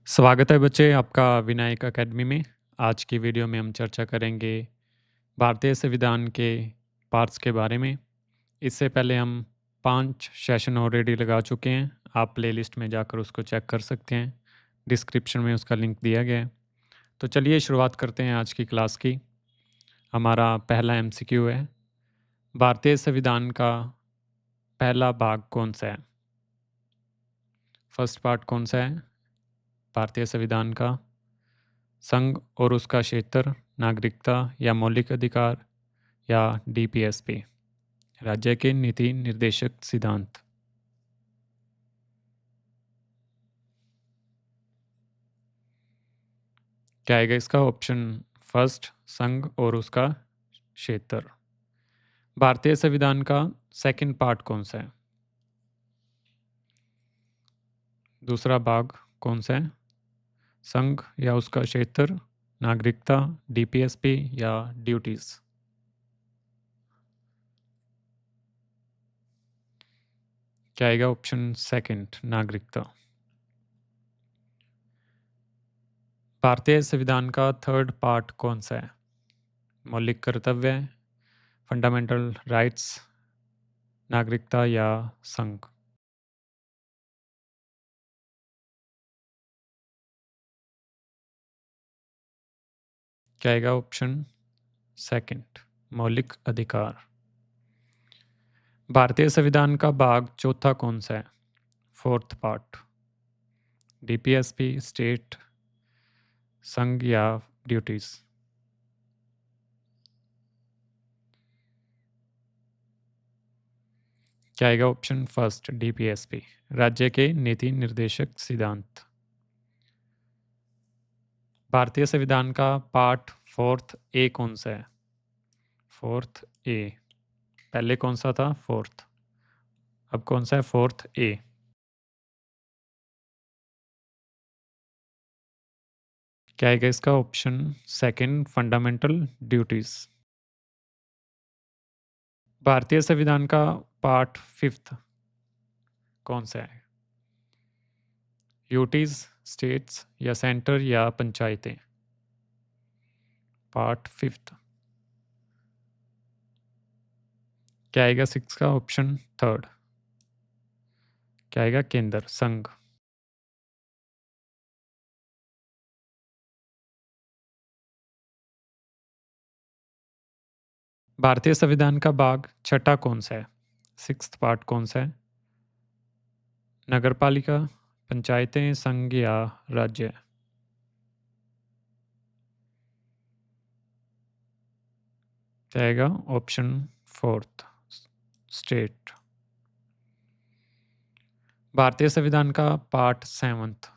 स्वागत है बच्चे आपका विनायक एकेडमी में। आज की वीडियो में हम चर्चा करेंगे भारतीय संविधान के पार्ट्स के बारे में। इससे पहले हम 5 सेशन ऑलरेडी लगा चुके हैं। आप प्लेलिस्ट में जाकर उसको चेक कर सकते हैं। डिस्क्रिप्शन में उसका लिंक दिया गया है। तो चलिए शुरुआत करते हैं आज की क्लास की। हमारा पहला एमसीक्यू है, भारतीय संविधान का पहला भाग कौन सा है? फर्स्ट पार्ट कौन सा है भारतीय संविधान का? संघ और उसका क्षेत्र, नागरिकता या मौलिक अधिकार, या डीपीएसपी, राज्य के नीति निर्देशक सिद्धांत। क्या आएगा इसका ऑप्शन फर्स्ट, संघ और उसका क्षेत्र। भारतीय संविधान का सेकंड पार्ट कौन सा है? दूसरा भाग कौन सा है? संघ या उसका क्षेत्र, नागरिकता, डीपीएसपी या ड्यूटीज। क्या आएगा ऑप्शन सेकंड, नागरिकता। भारतीय संविधान का थर्ड पार्ट कौन सा है? मौलिक कर्तव्य, फंडामेंटल राइट्स, नागरिकता या संघ। क्या आएगा ऑप्शन सेकंड, मौलिक अधिकार। भारतीय संविधान का भाग चौथा कौन सा है? फोर्थ पार्ट, डीपीएसपी, स्टेट, संघ या ड्यूटीज। क्या आएगा ऑप्शन फर्स्ट, डीपीएसपी, राज्य के नीति निर्देशक सिद्धांत। भारतीय संविधान का पार्ट फोर्थ ए कौन सा है? फोर्थ ए, पहले कौन सा था? फोर्थ, अब कौन सा है? फोर्थ ए। क्या आएगा इसका ऑप्शन सेकंड, फंडामेंटल ड्यूटीज। भारतीय संविधान का पार्ट फिफ्थ कौन सा है? यूटीज, स्टेट्स या सेंटर या पंचायतें। पार्ट फिफ्थ, क्या आएगा सिक्स का ऑप्शन थर्ड? क्या आएगा? केंद्र, संघ। भारतीय संविधान का भाग छठा कौन सा है? सिक्स्थ पार्ट कौन सा है? नगरपालिका, पंचायतें, संघ या राज्य। क्या आएगा ऑप्शन फोर्थ, स्टेट। भारतीय संविधान का पार्ट सेवंथ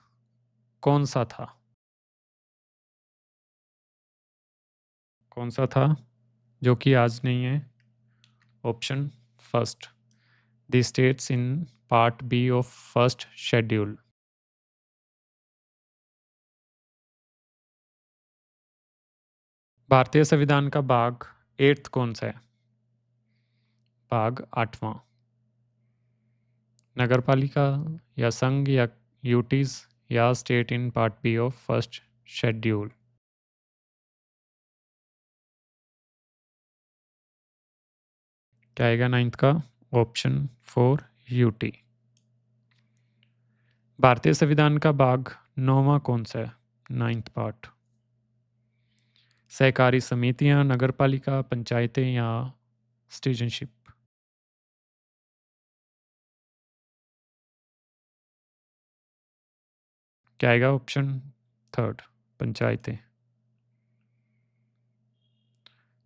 कौन सा था? कौन सा था जो कि आज नहीं है? Option first, the states in part B of first schedule. भारतीय संविधान का भाग एट्थ कौन सा है? भाग आठवां, नगरपालिका या संघ या यूटीज या state in part B of first schedule. क्या आएगा नाइन्थ का? Option four, UT. भारतीय संविधान का भाग नौवां कौन सा है? नाइन्थ पार्ट, सहकारी समितियां, नगरपालिका, पंचायतें या सिटीजनशिप। क्या आएगा ऑप्शन थर्ड, पंचायतें।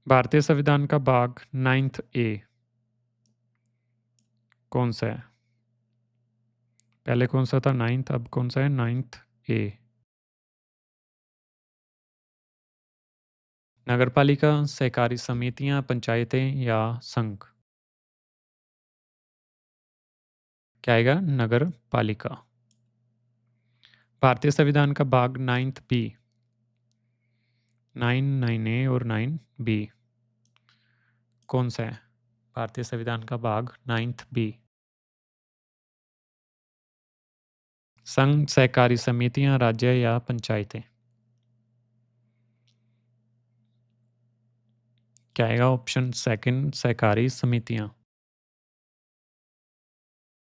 भारतीय संविधान का भाग नाइन्थ ए कौन सा है? पहले कौन सा था? नाइन्थ, अब कौन सा है? Ninth A. नगरपालिका, सहकारी समितियां, पंचायतें या संघ। क्या आएगा? नगर पालिका। भारतीय संविधान का भाग नाइन्थ बी, नाइन, नाइन ए और नाइन बी कौन सा है? भारतीय संविधान का भाग नाइन्थ बी। संघ, सहकारी समितियां, राज्य या पंचायतें? क्या आएगा? ऑप्शन सेकंड, सहकारी समितियां।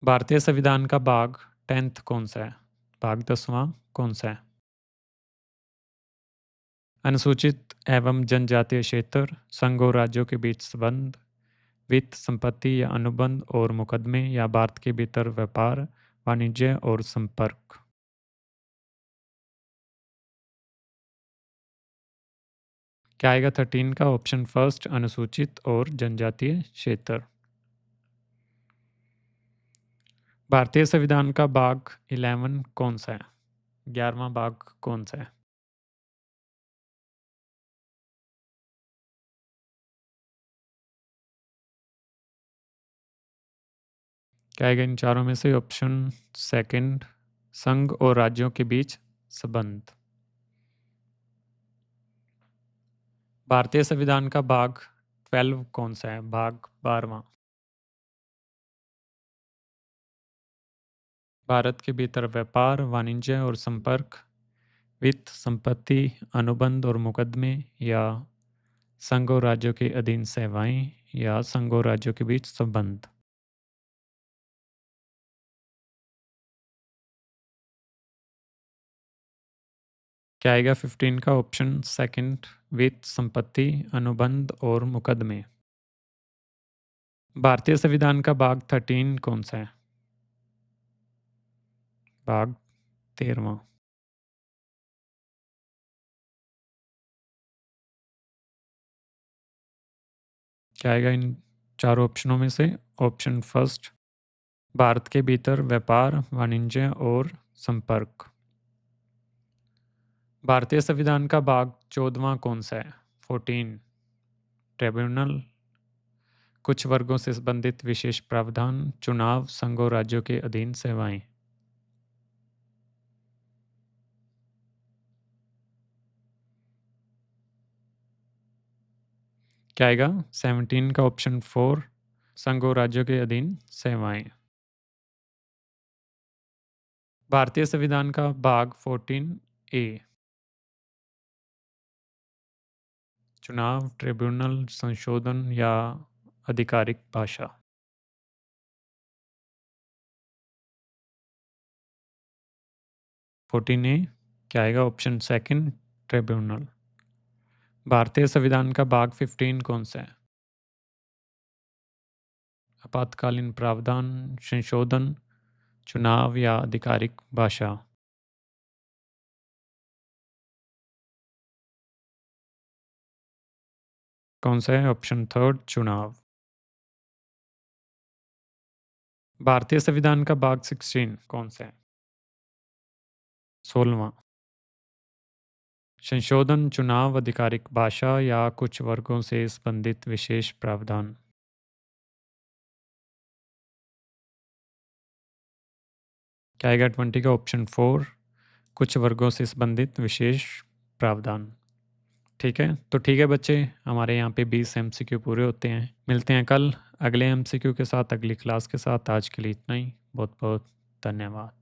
भारतीय संविधान का भाग 10th कौन सा है? भाग 10वां कौन सा है? अनुसूचित एवं जनजातीय क्षेत्र, संघ और राज्यों के बीच संबंध, वित्त, संपत्ति या अनुबंध और मुकदमे, या भारत के भीतर व्यापार, वाणिज्य और संपर्क? क्या आएगा 13 का? ऑप्शन फर्स्ट, अनुसूचित और जनजातीय क्षेत्र। भारतीय संविधान का भाग 11 कौन सा है? 11वां भाग कौन सा है? क्या आएगा इन चारों में से? ऑप्शन सेकंड, संघ और राज्यों के बीच संबंध। भारतीय संविधान का भाग 12 कौन सा है? भाग 12वां। भारत के भीतर व्यापार, वाणिज्य और संपर्क, वित्त, संपत्ति, अनुबंध और मुकदमे, या संघ और राज्यों के अधीन सेवाएं, या संघ और राज्यों के बीच संबंध? क्या आएगा 15 का? ऑप्शन सेकंड, वित्त, संपत्ति, अनुबंध और मुकदमे। भारतीय संविधान का भाग 13 कौन सा है? भाग 13वां। क्या आएगा इन चारों ऑप्शनों में से? ऑप्शन फर्स्ट, भारत के भीतर व्यापार, वाणिज्य और संपर्क। भारतीय संविधान का भाग 14वां कौन सा है? 14, ट्रिब्यूनल, कुछ वर्गों से संबंधित विशेष प्रावधान, चुनाव, संघ और राज्यों के अधीन सेवाएं। क्या आएगा 17 का? ऑप्शन 4, संघ और राज्यों के अधीन सेवाएं। भारतीय संविधान का भाग 14 ए, चुनाव, ट्रिब्यूनल, संशोधन या आधिकारिक भाषा? 14 ए। क्या आएगा? Option second, tribunal. भारतीय संविधान का भाग 15 कौन सा है? आपातकालीन प्रावधान, संशोधन, चुनाव या आधिकारिक भाषा? कौन सा है? ऑप्शन थर्ड, चुनाव। भारतीय संविधान का भाग 16 कौन सा है? 16वां। संशोधन, चुनाव, आधिकारिक भाषा या कुछ वर्गों से संबंधित विशेष प्रावधान? क्या आएगा 20 का? ऑप्शन 4, कुछ वर्गों से संबंधित विशेष प्रावधान। ठीक है, तो ठीक है बच्चे, हमारे यहाँ पे 20 एमसीक्यू पूरे होते हैं। मिलते हैं कल अगले एमसीक्यू के साथ, अगली क्लास के साथ। आज के लिए इतना ही। बहुत बहुत धन्यवाद।